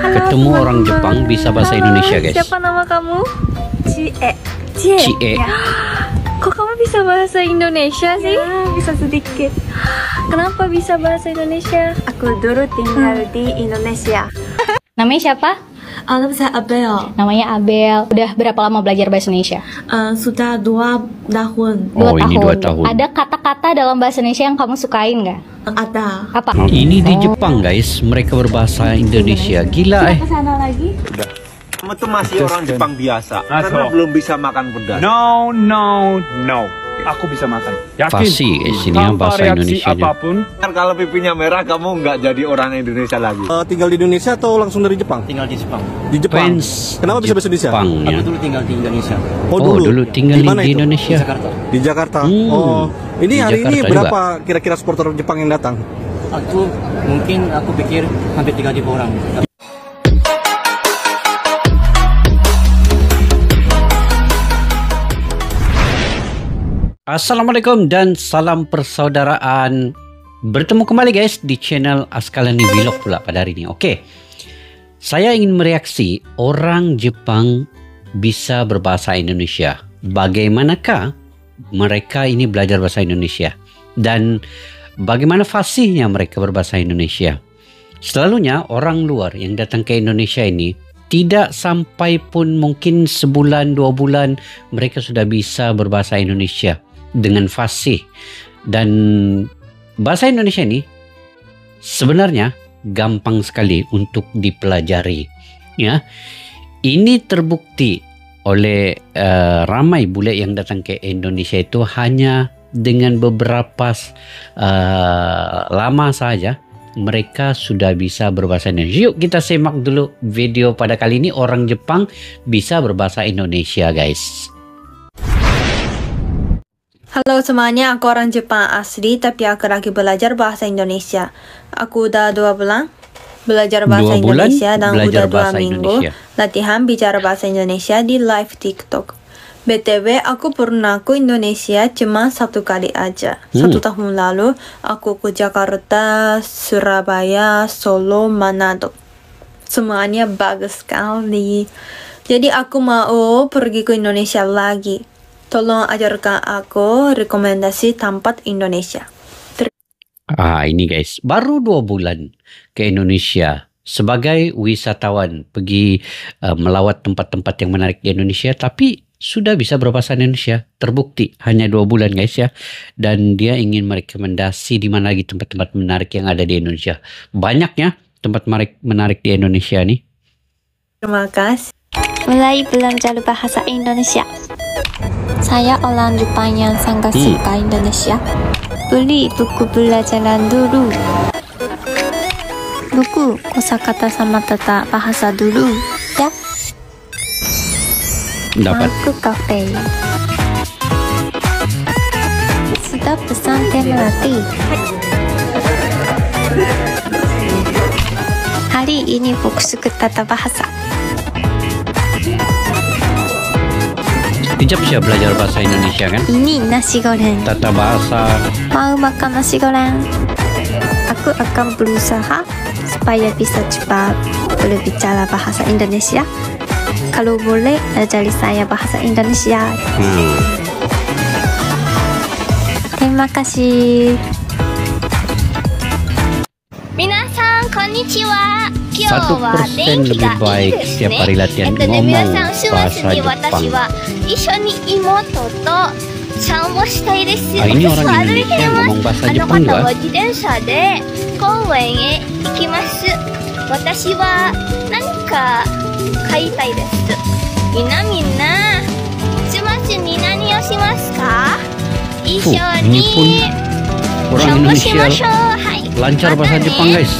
ketemu orang Jepang bisa bahasa Indonesia, guys. Siapa nama kamu? Cie. Cie. Cie. Ya. Kok kamu bisa bahasa Indonesia sih? Ya, bisa sedikit. Kenapa bisa bahasa Indonesia? Aku dulu tinggal di Indonesia. Namanya siapa? Nama saya Abel. Namanya Abel. Udah berapa lama belajar bahasa Indonesia? Sudah 2 tahun. Oh, ini 2 tahun. Ada kata-kata dalam bahasa Indonesia yang kamu sukain nggak? Ada. Apa? Ini di Jepang, guys. Mereka berbahasa Indonesia. Gila, Kesana lagi. Kamu tuh masih orang Jepang biasa karena belum bisa makan pedas. No. Aku bisa makan. Yakin? Fasih, guys. Ini yang Tanpa bahasa reaksi Indonesianya. apapun. Kan kalau pipinya merah kamu nggak jadi orang Indonesia lagi. Tinggal di Indonesia atau langsung dari Jepang? Tinggal di Jepang. Di Jepang. Fans Kenapa bisa bahasa Indonesia? Jepang, ya. Aku dulu tinggal di Indonesia. Oh, dulu tinggal Di mana di itu? Indonesia. Di Jakarta. Di Jakarta. Hmm. Ini Di hari ini Jakarta berapa kira-kira supporter Jepang yang datang? Aku pikir hampir 3.000 orang. Assalamualaikum dan salam persaudaraan. Bertemu kembali, guys, di channel Askalani Vlog pula pada hari ini. Oke, saya ingin mereaksi orang Jepang bisa berbahasa Indonesia. Bagaimanakah mereka ini belajar bahasa Indonesia? Dan bagaimana fasihnya mereka berbahasa Indonesia? Selalunya orang luar yang datang ke Indonesia ini tidak sampai pun mungkin sebulan 2 bulan mereka sudah bisa berbahasa Indonesia dengan fasih. Dan bahasa Indonesia ini sebenarnya gampang sekali untuk dipelajari, ya. Ini terbukti oleh ramai bule yang datang ke Indonesia itu hanya dengan beberapa lama saja mereka sudah bisa berbahasa Indonesia. Yuk kita simak dulu video pada kali ini, orang Jepang bisa berbahasa Indonesia, guys. Halo semuanya, aku orang Jepang asli, tapi aku lagi belajar bahasa Indonesia. Aku udah 2 bulan belajar bahasa 2 bulan Indonesia dan belajar udah 2 bahasa minggu Indonesia. latihan bicara bahasa Indonesia di live TikTok. BTW, aku pernah ke Indonesia cuma 1 kali aja. 1 tahun lalu, aku ke Jakarta, Surabaya, Solo, Manado. Semuanya bagus sekali. Jadi aku mau pergi ke Indonesia lagi. Tolong ajarkan aku rekomendasi tempat Indonesia. Ini guys, baru 2 bulan ke Indonesia sebagai wisatawan, pergi melawat tempat-tempat yang menarik di Indonesia, tapi sudah bisa berbahasa Indonesia. Terbukti hanya 2 bulan, guys, ya. Dan dia ingin merekomendasi di mana lagi tempat-tempat menarik yang ada di Indonesia. Banyaknya tempat menarik di Indonesia nih. Terima kasih. Mulai belajar bahasa Indonesia. Saya orang Jepang yang sangat suka Indonesia. Beli buku pelajaran dulu. Buku kosakata sama tata bahasa dulu, ya. Dapat. Aku kafe. Sudah pesan teh melati. Hari ini fokus ke tata bahasa. Sekejap saya belajar bahasa Indonesia, kan? Ini nasi goreng. Tata bahasa. Mau makan nasi goreng? Aku akan berusaha supaya bisa cepat berbicara bahasa Indonesia. Kalau boleh, ajari saya bahasa Indonesia. Terima kasih. Minasan, konnichiwa. 1% lebih baik setiap hari latihan ngomong bahasa Jepang. Ini orang Indonesia yang ngomong bahasa Jepang juga. Ini pun orang Indonesia lancar bahasa Jepang, guys.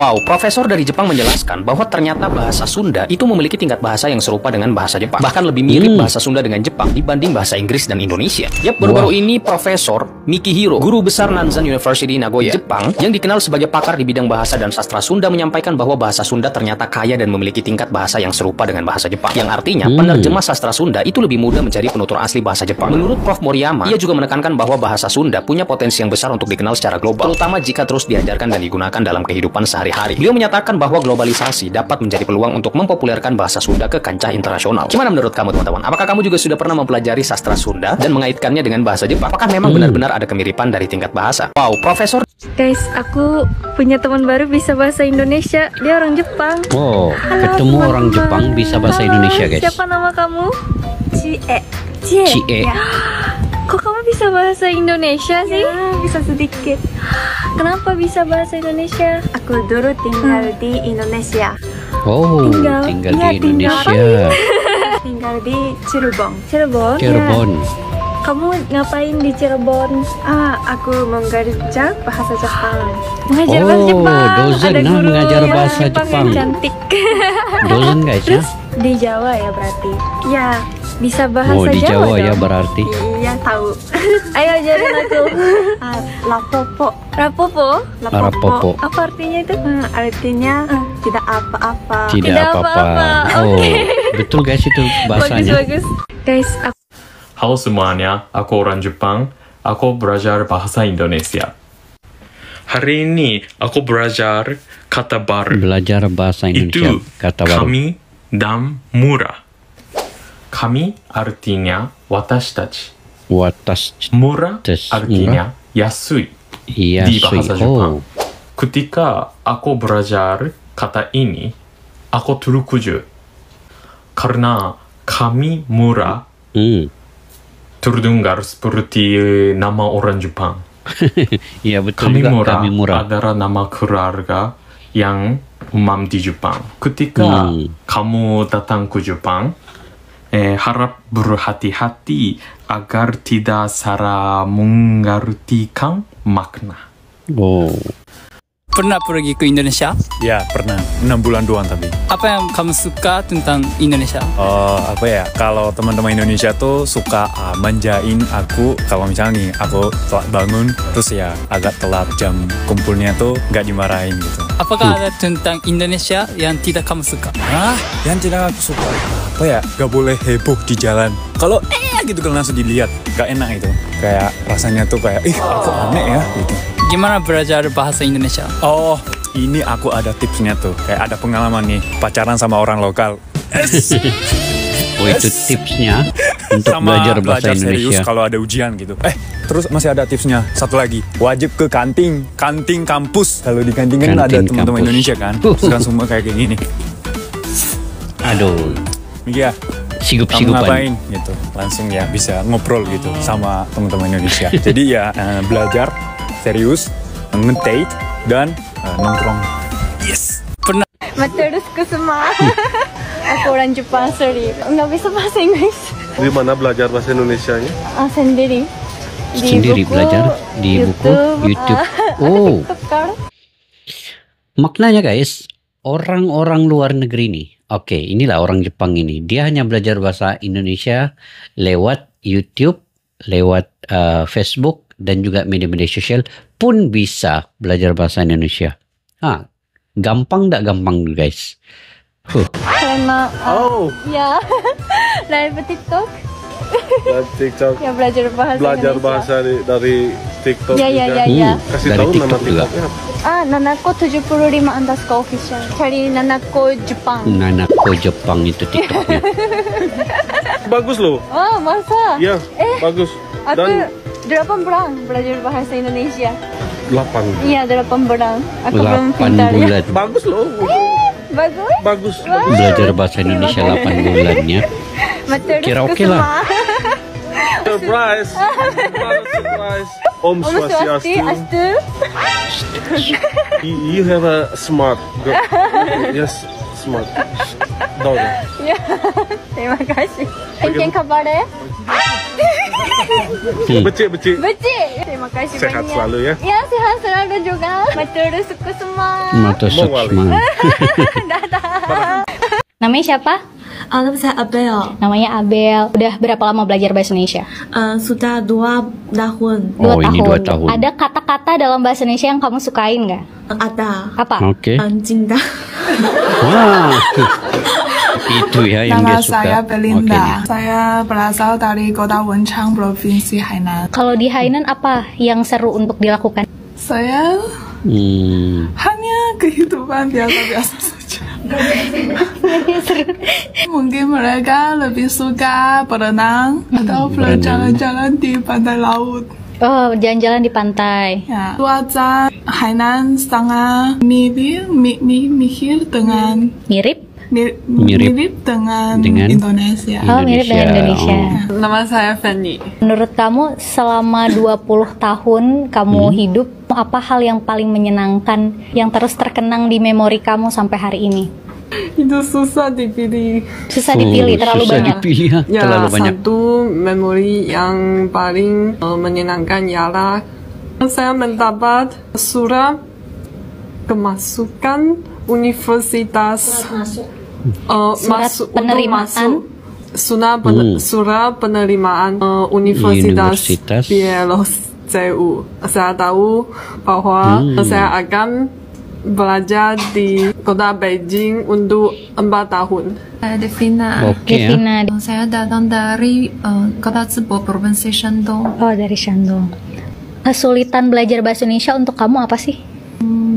Wow, profesor dari Jepang menjelaskan bahwa ternyata bahasa Sunda itu memiliki tingkat bahasa yang serupa dengan bahasa Jepang. Bahkan lebih mirip bahasa Sunda dengan Jepang dibanding bahasa Inggris dan Indonesia. Yap, baru-baru ini Profesor Mikihiro, guru besar Nanzan University Nagoya, Jepang, yang dikenal sebagai pakar di bidang bahasa dan sastra Sunda, menyampaikan bahwa bahasa Sunda ternyata kaya dan memiliki tingkat bahasa yang serupa dengan bahasa Jepang. Yang artinya, penerjemah sastra Sunda itu lebih mudah mencari penutur asli bahasa Jepang. Menurut Prof. Moriyama, ia juga menekankan bahwa bahasa Sunda punya potensi yang besar untuk dikenal secara global, terutama jika terus diajarkan dan digunakan dalam kehidupan sehari-hari. sehari-hari. Beliau menyatakan bahwa globalisasi dapat menjadi peluang untuk mempopulerkan bahasa Sunda ke kancah internasional. Gimana menurut kamu teman-teman? Apakah kamu juga sudah pernah mempelajari sastra Sunda dan mengaitkannya dengan bahasa Jepang? Apakah memang benar-benar ada kemiripan dari tingkat bahasa? Wow, Profesor. Guys, aku punya teman baru bisa bahasa Indonesia. Dia orang Jepang. Oh, Halo, ketemu orang teman-teman. Jepang bisa bahasa Halo, Indonesia, guys. Siapa nama kamu? Cie. Cie. Ya. Kok kamu bisa bahasa Indonesia sih? Ya, bisa sedikit. Kenapa bisa bahasa Indonesia? Aku dulu tinggal di Indonesia. Oh, Tinggal. tinggal Iya, di tinggal. Indonesia. Tinggal di Cirebon. Cirebon. Cirebon. Kamu ngapain di Cirebon? Aku mengajar bahasa Jepang. Mengajar Oh, bahasa Jepang. dosen, Ada nah, guru mengajar yang bahasa Jepang Jepang. yang cantik. Dosen guys ya. Terus di Jawa ya berarti. Ya, Bisa bahasa Oh, di Jawa ya dong? berarti. iya tahu. Ayo ajarin aku. Lapopo. Rapopo? Rapopo. Apa artinya itu? Artinya tidak apa-apa. Tidak Tidak apa-apa. apa-apa. Oh, Oke. betul guys itu bahasanya. Bagus. Guys, aku Halo semuanya, aku orang Jepang. Aku belajar bahasa Indonesia. Hari ini aku belajar kata baru. Belajar bahasa Indonesia. Itu Kata baru. kami dan murah. Kami artinya watashi-tachi. Watas. Murah artinya yasui Iya, di bahasa Jepang. Oh. Ketika aku belajar kata ini, aku terkejut. Karena kami murah terdengar seperti nama orang Jepang. Iya betul Kami juga. murah Kami murah. adalah nama keluarga yang umum di Jepang. Ketika kamu datang ke Jepang, harap berhati-hati agar tidak salah mengartikan makna. Oh. Pernah pergi ke Indonesia? Ya, pernah. 6 bulan doang tapi. Apa yang kamu suka tentang Indonesia? Apa ya, kalau teman-teman Indonesia tuh suka manjain aku. Kalau misalnya nih, aku telat bangun, terus ya agak telat jam kumpulnya tuh nggak dimarahin gitu. Apakah ada tentang Indonesia yang tidak kamu suka? Yang tidak aku suka apa ya, gak boleh heboh di jalan. Kalau gitu kan langsung dilihat, gak enak itu. Kayak rasanya tuh kayak, kok aneh ya gitu. Gimana belajar bahasa Indonesia? Oh, ini aku ada tipsnya tuh. Kayak ada pengalaman nih, pacaran sama orang lokal. Oh, itu tipsnya untuk sama belajar bahasa serius Indonesia. kalau ada ujian gitu. Terus masih ada tipsnya. Satu lagi, wajib ke kantin kampus. Kalau di kantin kan ada Kantin teman-teman kampus. Indonesia kan. Terus kan semua kayak gini. Aduh. Iya. Kamu Sigup-sigupan. ngapain gitu. Langsung ya bisa ngobrol gitu sama teman-teman Indonesia. Jadi ya belajar serius, nge-date dan nongkrong. Yes. Pernah. Terus ke semua. Aku orang Jepang, sorry. Nggak bisa bahasa Inggris. Di mana belajar bahasa Indonesianya? Sendiri. Sendiri belajar di buku YouTube. Oh. Maknanya guys, orang-orang luar negeri nih. Oke, inilah orang Jepang ini. Dia hanya belajar bahasa Indonesia lewat YouTube, lewat Facebook, dan juga media-media sosial pun bisa belajar bahasa Indonesia. Gampang tak gampang guys? Karena ya live TikTok. TikTok. Ya belajar bahasa Belajar Indonesia. bahasa dari TikTok. Ya. Kasih Dari tahu nama TikTok juga. TikToknya apa? Nanako 75 underscore official. Cari Nanako Jepang. Nanako Jepang itu TikToknya. Bagus loh. Masa? Iya, bagus. Aku Dan 8 bulan belajar bahasa Indonesia. 8. Iya, 8 bulan. Aku belum 8 pintar ya. bulan. Bagus loh. Bagus. Bagus. Belajar bahasa Indonesia 8 bulannya. Kira oke lah. Surprise. Surprise. Om Swastiastu. You have a smart girl. Yes, smart. Daughter. Ya, terima kasih. Engken kabar ya? Becik. Terima kasih Sehat banyak. selalu ya. Ya, sehat selalu juga. Terus suku semua. Matusuk semua. Namanya siapa? Nama saya Abel. Namanya Abel. Udah berapa lama belajar bahasa Indonesia? Sudah 2 tahun. Ini 2 tahun. Ada kata-kata dalam bahasa Indonesia yang kamu sukain nggak? Ada. Apa? Oke. Cinta. Wah. Itu ya yang Nama dia suka. saya Belinda. Oke. Saya berasal dari kota Wenchang, Provinsi Hainan. Kalau di Hainan apa yang seru untuk dilakukan? Saya hanya kehidupan biasa-biasa saja. Mungkin mereka lebih suka berenang atau berjalan-jalan di pantai laut. Oh, jalan-jalan di pantai. Ya, cuaca Hainan sangat mirip dengan mirip dengan Indonesia. Oh, mirip dengan Indonesia. Nama saya Fanny. Menurut kamu selama 20 tahun kamu hidup, apa hal yang paling menyenangkan yang terus terkenang di memori kamu sampai hari ini? Itu susah dipilih. Susah dipilih, terlalu banyak. Ya, satu memori yang paling menyenangkan ialah saya mendapat surat kemasukan universitas. Surat penerimaan Universitas BLCU. Saya tahu bahwa saya akan belajar di kota Beijing untuk 4 tahun. Saya Devina. Saya datang dari kota Zibo, provinsi Shandong. Oh, dari Shandong. Kesulitan belajar bahasa Indonesia untuk kamu apa sih?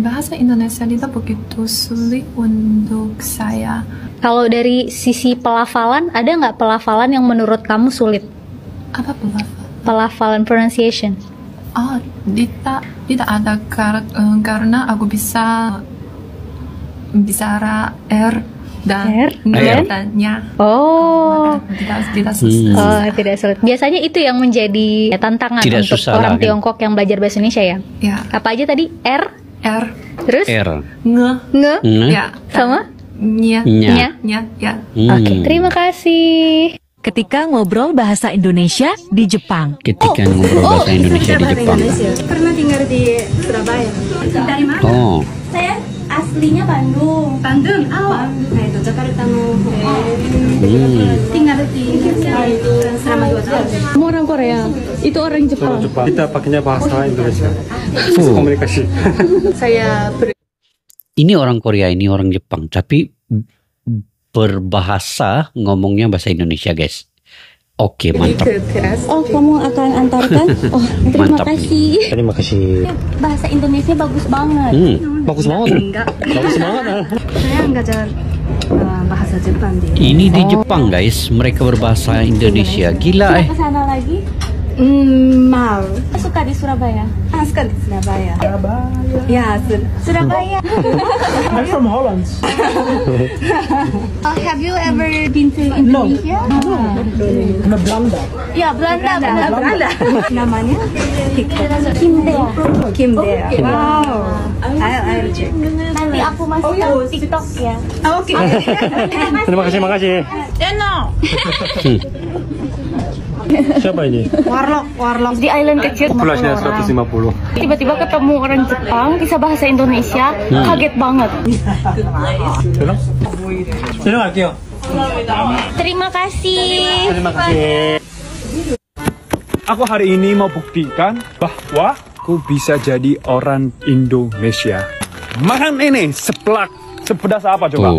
Bahasa Indonesia tidak begitu sulit untuk saya. Kalau dari sisi pelafalan, ada nggak pelafalan yang menurut kamu sulit? Apa pelafalan? Pelafalan, pronunciation. Oh, tidak ada karena aku bisa bicara R dan nya. Oh, tidak susah. Oh, tidak sulit. Biasanya itu yang menjadi tantangan tidak untuk orang Tiongkok yang belajar bahasa Indonesia ya. Ya. Apa aja tadi? R. Terus? Nge. Ya. Sama? Nya. Ya. Oke, terima kasih. Ketika ngobrol bahasa Indonesia di Jepang. Ngobrol bahasa Indonesia di Jepang. Pernah tinggal di Surabaya. Dari mana? Oh. Saya aslinya Bandung. Bandung. Nah itu Jakarta tinggal di selama 2 tahun. Kamu orang Korea, itu orang Jepang. Kita pakainya bahasa Indonesia. Komunikasi. Ini orang Korea, ini orang Jepang, tapi berbahasa ngomongnya bahasa Indonesia, guys. Oke, mantap. Oh, kamu akan antarkan? Oh, terima kasih. Terima kasih. Bahasa Indonesia bagus banget. Bagus banget. Bagus banget. Saya belajar bahasa Jepang di. Ini di Jepang, guys. Mereka berbahasa Indonesia. Gila, Ke sana lagi? Mau. Suka di Surabaya? Suka di Surabaya. Ya, Surabaya. I'm from Holland. Have you ever been to Indonesia? No. Belanda. Ya, Belanda. Namanya Kimdea. Wow. I'll check. Nanti aku masukkan TikTok ya. Oke. Terima kasih. Siapa ini? Warlock di island kecil. Populasinya 150. Tiba-tiba ketemu orang Jepang bisa bahasa Indonesia, kaget banget. Terima kasih. Aku hari ini mau buktikan bahwa aku bisa jadi orang Indonesia. Makan ini seplak, sepedas apa coba?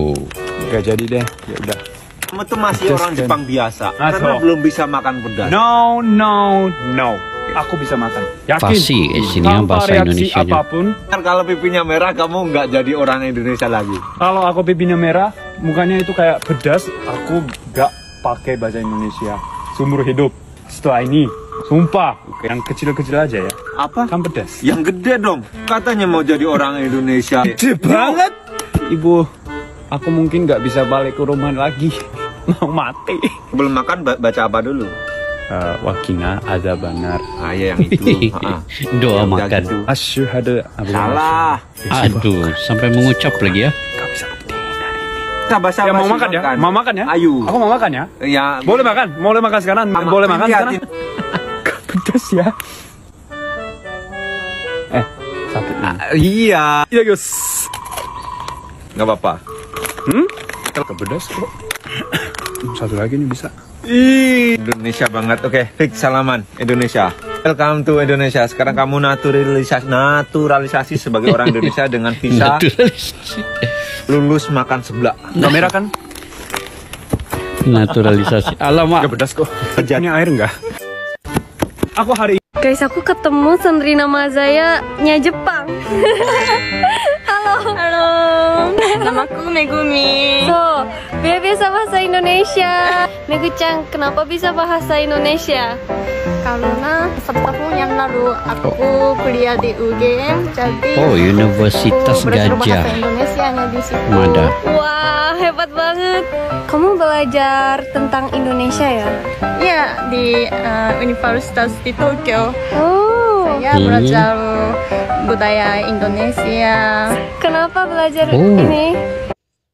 Gak jadi deh, ya udah. Kamu tuh masih orang Jepang biasa karena belum bisa makan pedas. No. Aku bisa makan. Yakin? Pasti isinya bahasa Indonesia. Apapun. Kan kalau pipinya merah kamu nggak jadi orang Indonesia lagi. Kalau aku pipinya merah, mukanya itu kayak pedas, aku nggak pakai bahasa Indonesia seumur hidup. Setelah ini, sumpah, yang kecil-kecil aja ya. Apa? Kan pedas. Yang gede dong. Katanya mau jadi orang Indonesia. Gede banget. Ibu, aku mungkin nggak bisa balik ke rumah lagi. Mau mati. Belum makan baca apa dulu? Wakina ada benar. Ya yang itu. Doa makan. Asyhadu salah. Aduh, sampai mengucap lagi ya. Gak bisa buktiin hari ini. Basa ya mau makan ya? Mau makan ya? Ayo. Aku mau makan ya? Ya. Boleh makan? Boleh makan sekarang? Boleh makan sekarang? Gak pedas ya? Satu. Iya. Iya guys. Gak apa-apa. Gak pedas kok. Satu lagi nih bisa. Indonesia banget. Oke, fix salaman Indonesia. Welcome to Indonesia. Sekarang kamu naturalisasi sebagai orang Indonesia dengan visa lulus makan seblak. Kamera kan? Naturalisasi. Alamak. Gak pedas kok. Ini air enggak? Aku hari Guys, aku ketemu Sandrina Mazaya-nya Jepang. Halo. Halo. Namaku Megumi. So, biar bisa bahasa Indonesia. Megu-chan, kenapa bisa bahasa Indonesia? Karena 1 tahun yang lalu aku kuliah di UGM, jadi Universitas aku belajar bahasa Gajah Indonesianya di situ. Mada. Wah, hebat banget. Kamu belajar tentang Indonesia ya? Iya, di Universitas di Tokyo. Saya Hmm. belajar budaya Indonesia. Kenapa belajar Oh. ini?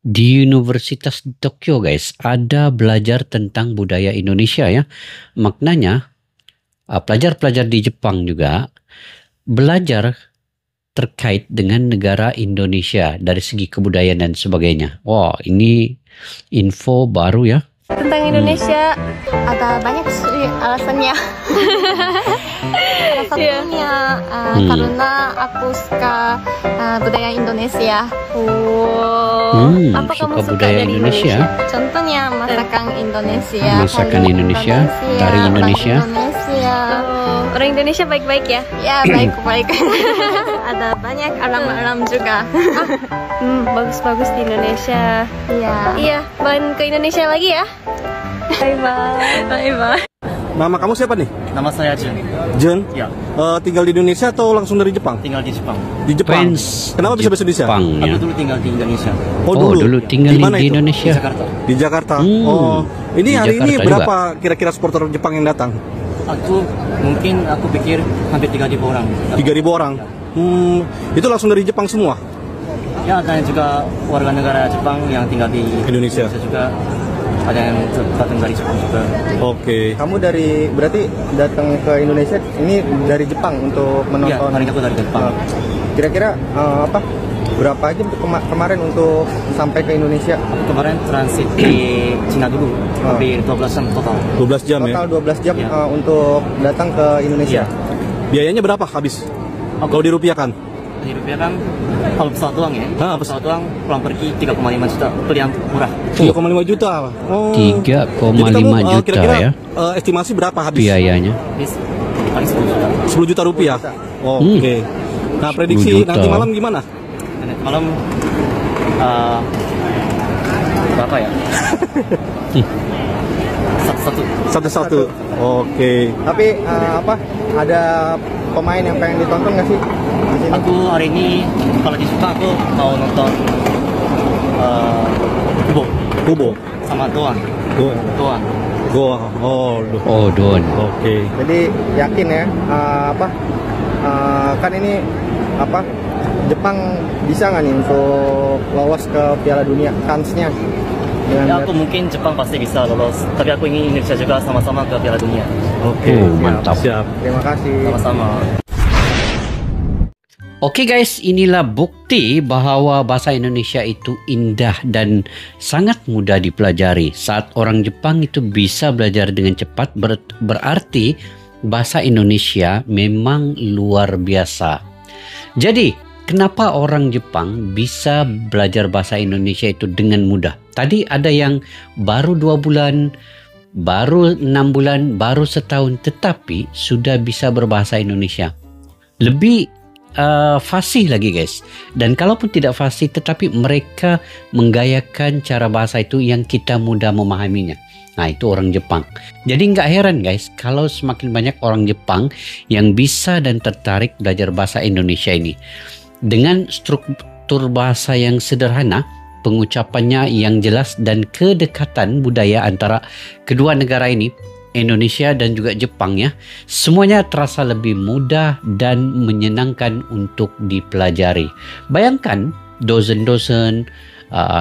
Di Universitas di Tokyo guys, ada belajar tentang budaya Indonesia ya. Maknanya pelajar-pelajar di Jepang juga belajar terkait dengan negara Indonesia dari segi kebudayaan dan sebagainya. Wah, ini info baru ya. Tentang Indonesia ada banyak sih alasannya. Salah satunya karena aku suka budaya Indonesia. Apa kamu suka budaya dari Indonesia? Contohnya masakan Indonesia. Masakan Indonesia, tari Indonesia. Orang Indonesia baik-baik ya? Ya, baik-baik. Ada banyak alam-alam juga. Bagus-bagus di Indonesia. Iya, main ke Indonesia lagi ya. Bye-bye. Bye-bye. Nama kamu siapa nih? Nama saya Jun. Jun? Ya. Tinggal di Indonesia atau langsung dari Jepang? Tinggal di Jepang. Di Jepang. Kenapa bisa bahasa Indonesia? Jepang, ya. Aku dulu tinggal di Indonesia. Oh, dulu tinggal mana di itu? Indonesia. Di Jakarta. Di Jakarta. Hmm. Ini Di hari ini Jakarta berapa kira-kira supporter Jepang yang datang? Aku pikir hampir 3.000 orang. 3.000 orang. Itu langsung dari Jepang semua? Ya, dan juga warga negara Jepang yang tinggal di Indonesia juga. Ada yang datang dari Jepang juga. Oke. Kamu berarti datang ke Indonesia ini dari Jepang untuk menonton? Iya, hari ini aku dari Jepang. Kira-kira berapa jam kemarin untuk sampai ke Indonesia? Kemarin transit di Cina dulu, hampir 12 jam total. 12 jam total ya? 12 jam untuk datang ke Indonesia. Biayanya berapa habis? Kalau dirupiahkan? Dirupiahkan kalau pesawat doang ya. Pesawat doang pulang pergi 3,5 juta. Itu yang murah. 3,5 juta. Oh. 3,5 juta kira-kira, ya. Estimasi berapa habis? Biayanya. Paling 10 juta. 10 juta rupiah. Oke. Nah, prediksi nanti malam gimana? Nanti malam berapa ya? Satu-satu. Oke. Tapi ada pemain yang pengen ditonton nggak sih? Aku hari ini kalau di Jepang aku mau nonton Kubo sama Doan. Doan. Oke. Jadi yakin ya kan ini Jepang bisa nggak nih untuk lolos ke Piala Dunia kansnya? Ya, aku mungkin Jepang pasti bisa lolos, tapi aku ingin Indonesia juga sama-sama ke Piala Dunia. Oke, mantap. Siap. Terima kasih. Sama-sama. Oke guys, inilah bukti bahwa bahasa Indonesia itu indah dan sangat mudah dipelajari. Saat orang Jepang itu bisa belajar dengan cepat, berarti bahasa Indonesia memang luar biasa. Jadi, kenapa orang Jepang bisa belajar bahasa Indonesia itu dengan mudah? Tadi ada yang baru 2 bulan, baru 6 bulan, baru setahun, tetapi sudah bisa berbahasa Indonesia. Lebih fasih lagi guys. Dan kalaupun tidak fasih, tetapi mereka menggayakan cara bahasa itu yang kita mudah memahaminya. Nah, itu orang Jepang. Jadi nggak heran guys kalau semakin banyak orang Jepang yang bisa dan tertarik belajar bahasa Indonesia ini. Dengan struktur bahasa yang sederhana, pengucapannya yang jelas, dan kedekatan budaya antara kedua negara ini, Indonesia dan juga Jepang ya, semuanya terasa lebih mudah dan menyenangkan untuk dipelajari. Bayangkan dosen-dosen,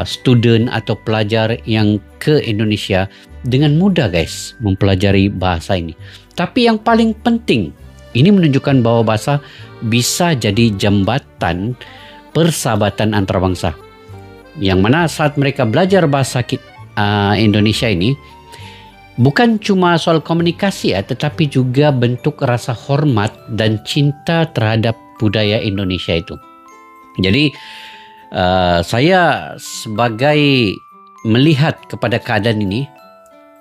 student atau pelajar yang ke Indonesia dengan mudah guys mempelajari bahasa ini. Tapi yang paling penting, ini menunjukkan bahwa bahasa bisa jadi jembatan persahabatan antar bangsa. Yang mana saat mereka belajar bahasa Indonesia ini, bukan cuma soal komunikasi ya, tetapi juga bentuk rasa hormat dan cinta terhadap budaya Indonesia itu. Jadi saya sebagai melihat kepada keadaan ini,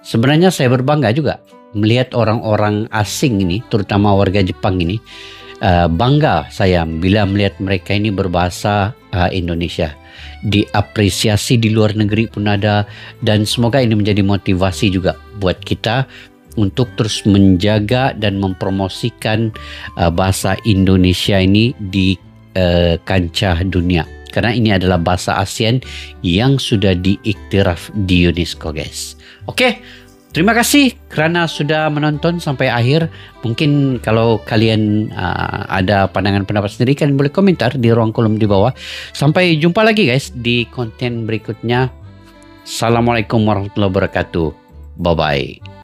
sebenarnya saya berbangga juga melihat orang-orang asing ini, terutama warga Jepang ini, bangga saya bila melihat mereka ini berbahasa Indonesia. Diapresiasi di luar negeri pun ada, dan semoga ini menjadi motivasi juga buat kita untuk terus menjaga dan mempromosikan bahasa Indonesia ini di kancah dunia, karena ini adalah bahasa ASEAN yang sudah diiktiraf di UNESCO, guys. Oke, terima kasih kerana sudah menonton sampai akhir. Mungkin kalau kalian ada pandangan pendapat sendiri, kalian boleh komentar di ruang kolom di bawah. Sampai jumpa lagi guys di konten berikutnya. Assalamualaikum warahmatullahi wabarakatuh. Bye bye.